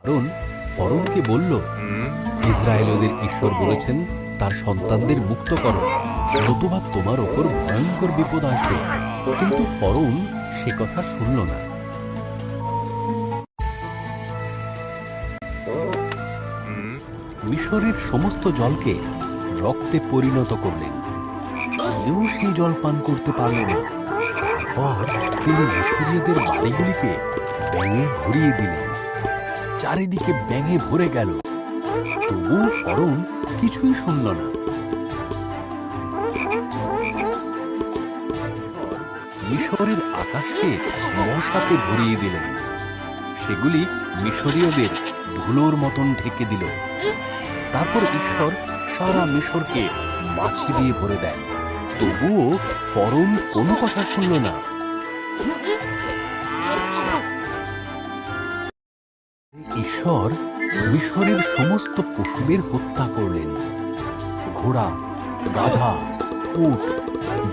কারণ ফরোনকে বলল, ইসরায়েলদের ঈশ্বর বলেছেন তার সন্তানদের মুক্ত করো, নতুবা তোমার ওপর ভয়ঙ্কর বিপদ আসবে। কিন্তু ফরোন সে কথা শুনল না। মিশরের সমস্ত জলকে রক্তে পরিণত করলেন, কেউ সেই জল পান করতে পারল না। তারপর তিনি মিশরীয়দের বাড়িগুলিকে ব্যাঙে ভরিয়ে দিলেন, চারিদিকে ব্যাঙে ভরে গেল। তবুও ফরোন কিছুই শুনল না। মিশরের আকাশকে মশাতে ভরিয়ে দিলেন, সেগুলি মিশরীয়দের ধুলোর মতন ঢেকে দিল। তারপর ঈশ্বর সারা মিশরকে মাছি দিয়ে ভরে দেন। তবুও ফরোন কোনো কথা শুনল না। ঈশ্বর মিশরের সমস্ত পশুদের হত্যা করলেন। ঘোড়া, গাধা, উট,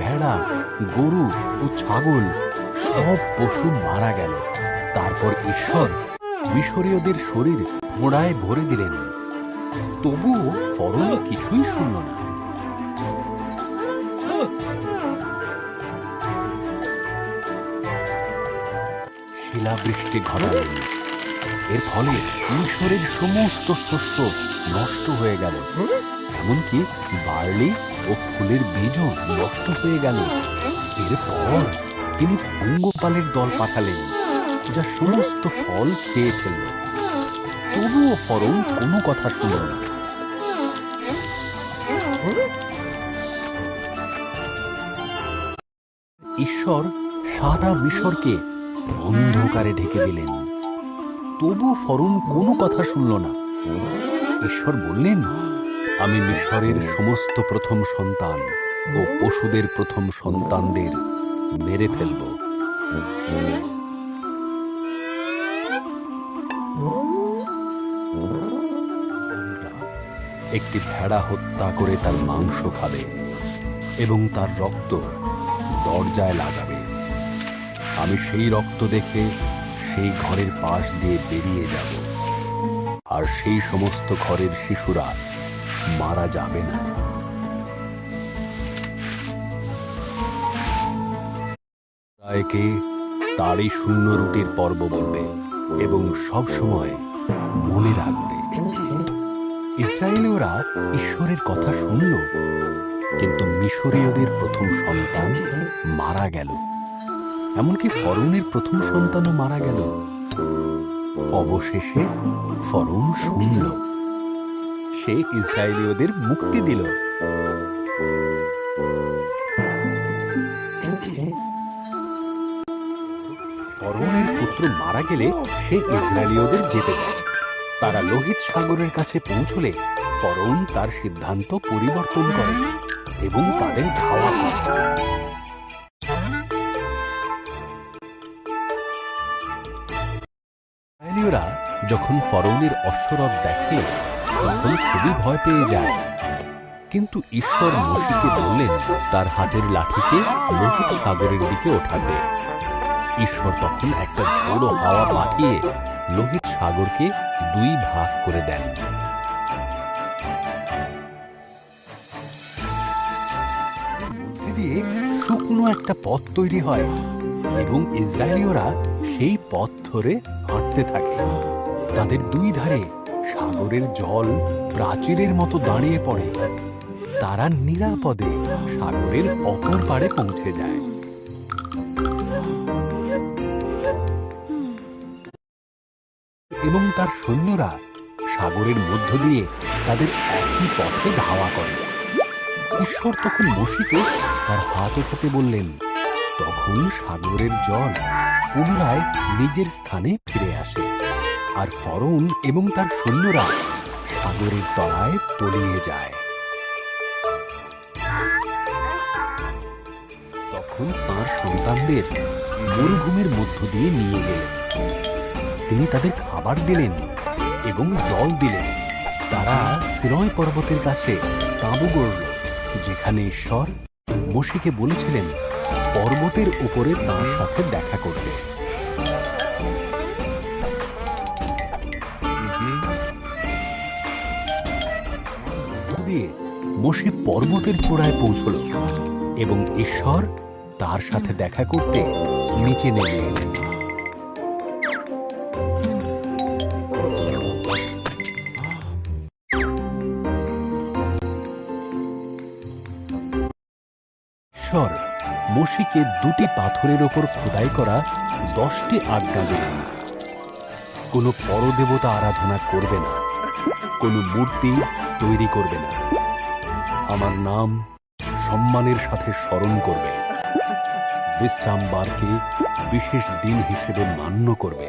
ভেড়া, গরু ও ছাগল সব পশু মারা গেল। তারপর ঈশ্বর মিশরীয়দের শরীর ঘোড়ায় ভরে দিলেন। তবুও ফরোন কিছুই শুনল না। শিলাবৃষ্টি ঘটালেন। এর ফলে মিশরের সমস্ত শস্য নষ্ট হয়ে গেল, এমনকি বার্লি ও ফুলের বীজও নষ্ট হয়ে গেল। এরপর তিনি পঙ্গপালের দল পাঠালেন, যা সমস্ত ফল খেয়ে ফেলল। তবুও ফরোন কোনো কথা শুনল না। ঈশ্বর সারা মিশরকে অন্ধকারে ঢেকে দিলেন। তবু ফরোন কোনো কথা শুনল না। ঈশ্বর বললেন, আমি মিশরের সমস্ত প্রথম সন্তান ও পশুদের প্রথম সন্তানদের মেরে ফেলব। একটি ভেড়া হত্যা করে তার মাংস খাবে এবং তার রক্ত দরজায় লাগাবে। আমি সেই রক্ত দেখে সেই ঘরের পাশ দিয়ে বেরিয়ে যাব, আর সেই সমস্ত ঘরের শিশুরা মারা যাবে না। একে তারই শূন্য রুটির পর্ব বলবে এবং সব সময় মনে রাখবে। ইসরায়েলীয়রা ঈশ্বরের কথা শুনল, কিন্তু মিশরীয়দের প্রথম সন্তান মারা গেল। এমনকি ফরোনের প্রথম সন্তানও মারা গেল। অবশেষে ফরোন শুনল, সে ইসরায়েলীয়দের মুক্তি দিল। ফরোনের পুত্র মারা গেলে সে ইসরায়েলীয়দের যেতে দেয়। তারা লোহিত সাগরের কাছে পৌঁছলে ফরোন তার সিদ্ধান্ত পরিবর্তন করে এবং তাদের ধাওয়া করে। ইসরায়েলীয়রা যখন ফরোনের অশ্বরথ দেখে তখন খুবই ভয় পেয়ে যায়। কিন্তু ঈশ্বর মোশেকে বললেন তার হাতের লাঠিকে লোহিত সাগরের দিকে ওঠাতে। ঈশ্বর তখন একটা ঝোড়ো হাওয়া পাঠিয়ে লোহিত সাগরকে দুই ভাগ করে দেন। মধ্যে দিয়ে শুকনো একটা পথ তৈরি হয় এবং ইসরায়েলীয়রা সেই পথ ধরে হাঁটতে থাকে। তাদের দুই ধারে সাগরের জল প্রাচীরের মতো দাঁড়িয়ে পড়ে। তারা নিরাপদে সাগরের অপর পাড়ে পৌঁছে যায়। এবং তার সৈন্যরা সাগরের মধ্য দিয়ে তাদের একই পথে ধাওয়া করে। ঈশ্বর তখন মোশেকে তার হাত ওঠাতে বললেন। তখন সাগরের জল পুনরায় নিজের স্থানে ফিরে আসে, আর ফরোন এবং তার সৈন্যরা সাগরের তলায় তলিয়ে যায়। তখন তাঁর সন্তানদের মরুভূমির মধ্য দিয়ে নিয়ে গেলেন। তিনি তাদের খাবার দিলেন এবং জল দিলেন। তারা সিনয় পর্বতের কাছে তাঁবু গড়ল, যেখানে ঈশ্বর মোশেকে বলেছিলেন পর্বতের উপরে তাঁর সাথে দেখা করতে। দিয়ে মোশে পর্বতের চূড়ায় পৌঁছল এবং ঈশ্বর তার সাথে দেখা করতে নিচে নেমে এলেন। ঈশ্বর মোশেকে দুটি পাথরের ওপর খোদাই করা 10টি আজ্ঞা দিলেন। কোনো পরদেবতা আরাধনা করবে না, কোনো মূর্তি তৈরি করবে না, আমার নাম সম্মানের সাথে স্মরণ করবে, বিশ্রামবারকে বিশেষ দিন হিসেবে মান্য করবে,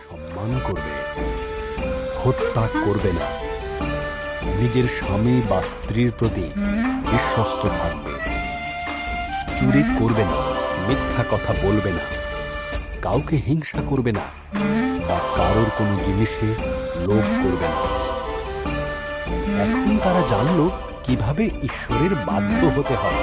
সম্মান করবে, হত্যা করবে না, নিজের স্বামী বা স্ত্রীর প্রতি বিশ্বস্ত থাকবে, চুরি করবে না, মিথ্যা কথা বলবে না, কাউকে হিংসা করবে না বা কারোর কোনো জিনিসে লোভ করবে না। এখন তারা জানল কিভাবে ঈশ্বরের বাধ্য হতে হয়।